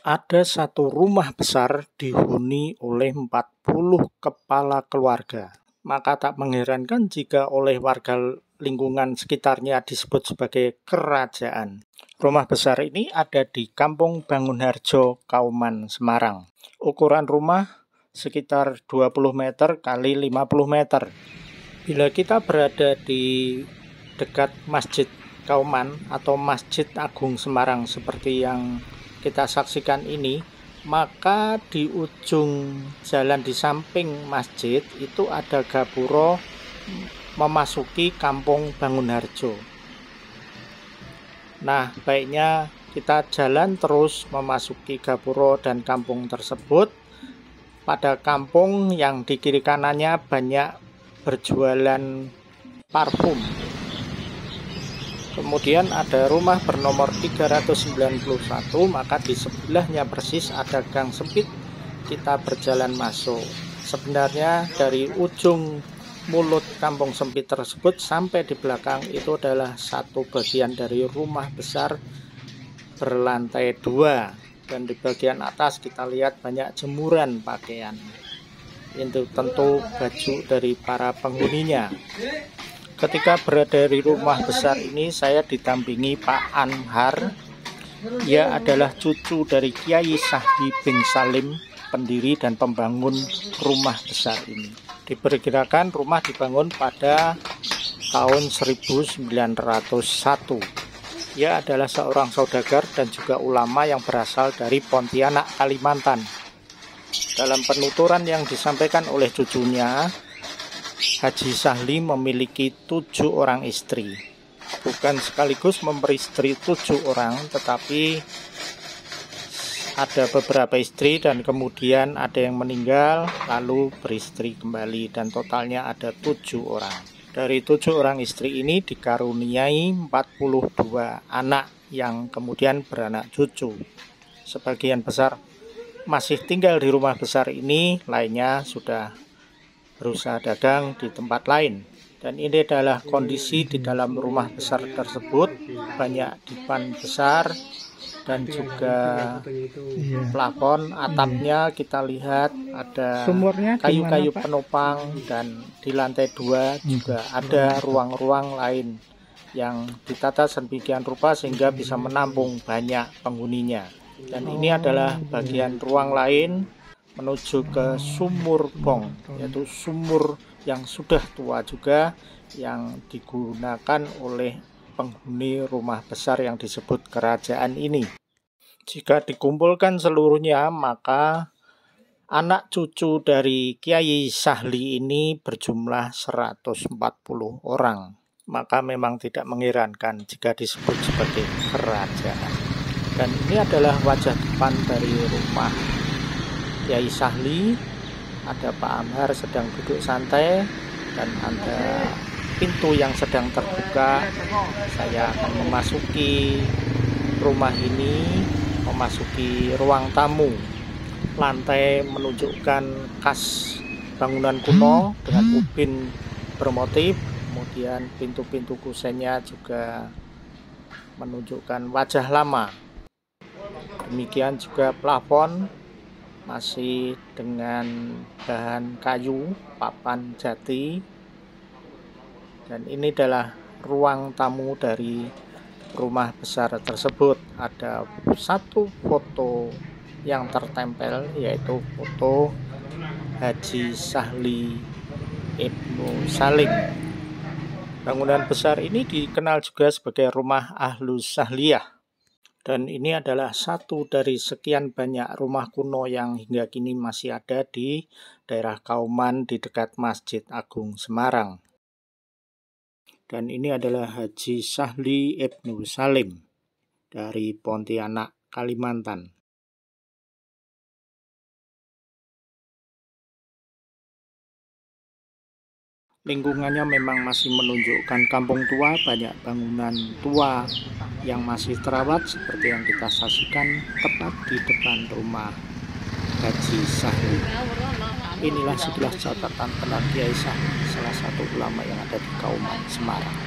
Ada satu rumah besar dihuni oleh 40 kepala keluarga. Maka tak mengherankan jika oleh warga lingkungan sekitarnya disebut sebagai kerajaan. Rumah besar ini ada di Kampung Bangunharjo, Kauman, Semarang. Ukuran rumah sekitar 20 meter kali 50 meter. Bila kita berada di dekat Masjid Kauman atau Masjid Agung Semarang seperti yang kita saksikan ini, maka di ujung jalan di samping masjid itu ada gapura memasuki Kampung Bangunharjo. Nah, baiknya kita jalan terus memasuki gapura dan kampung tersebut. Pada kampung yang di kiri kanannya banyak berjualan parfum. Kemudian ada rumah bernomor 391, maka di sebelahnya persis ada gang sempit, kita berjalan masuk. Sebenarnya dari ujung mulut kampung sempit tersebut sampai di belakang itu adalah satu bagian dari rumah besar berlantai 2. Dan di bagian atas kita lihat banyak jemuran pakaian. Itu tentu baju dari para penghuninya. Ketika berada di rumah besar ini, saya didampingi Pak Anhar. Ia adalah cucu dari Kiai Sahli bin Salim, pendiri dan pembangun rumah besar ini. Diperkirakan rumah dibangun pada tahun 1901. Ia adalah seorang saudagar dan juga ulama yang berasal dari Pontianak, Kalimantan. Dalam penuturan yang disampaikan oleh cucunya, Haji Sahli memiliki 7 orang istri. Bukan sekaligus memberi istri 7 orang, tetapi ada beberapa istri dan kemudian ada yang meninggal lalu beristri kembali, dan totalnya ada 7 orang. Dari 7 orang istri ini dikaruniai 42 anak yang kemudian beranak cucu. Sebagian besar masih tinggal di rumah besar ini, lainnya sudah berusaha dagang di tempat lain. Dan ini adalah kondisi di dalam rumah besar tersebut. Banyak dipan besar dan juga plafon atapnya kita lihat ada kayu-kayu penopang, dan di lantai 2 juga ada ruang-ruang lain yang ditata sedemikian rupa sehingga bisa menampung banyak penghuninya. Dan ini adalah bagian ruang lain menuju ke sumur bong, yaitu sumur yang sudah tua juga yang digunakan oleh penghuni rumah besar yang disebut kerajaan ini. Jika dikumpulkan seluruhnya, maka anak cucu dari Kiai Sahli ini berjumlah 140 orang. Maka memang tidak mengherankan jika disebut sebagai kerajaan. Dan ini adalah wajah depan dari rumah Kiai Sahli. Ada Pak Anhar sedang duduk santai dan ada pintu yang sedang terbuka. Saya akan memasuki rumah ini, memasuki ruang tamu. Lantai menunjukkan khas bangunan kuno dengan ubin bermotif. Kemudian pintu-pintu kusennya juga menunjukkan wajah lama. Demikian juga plafon masih dengan bahan kayu, papan jati. Dan ini adalah ruang tamu dari rumah besar tersebut. Ada satu foto yang tertempel, yaitu foto Haji Sahli Ibnu Salim. Bangunan besar ini dikenal juga sebagai rumah Ahlus Sahliyah. Dan ini adalah satu dari sekian banyak rumah kuno yang hingga kini masih ada di daerah Kauman di dekat Masjid Agung Semarang. Dan ini adalah Haji Sahli Ibnu Salim dari Pontianak, Kalimantan. Lingkungannya memang masih menunjukkan kampung tua, banyak bangunan tua yang masih terawat seperti yang kita saksikan tepat di depan rumah Haji Sahli. Inilah sebelah catatan tentang Kiai Sahli, salah satu ulama yang ada di Kauman, Semarang.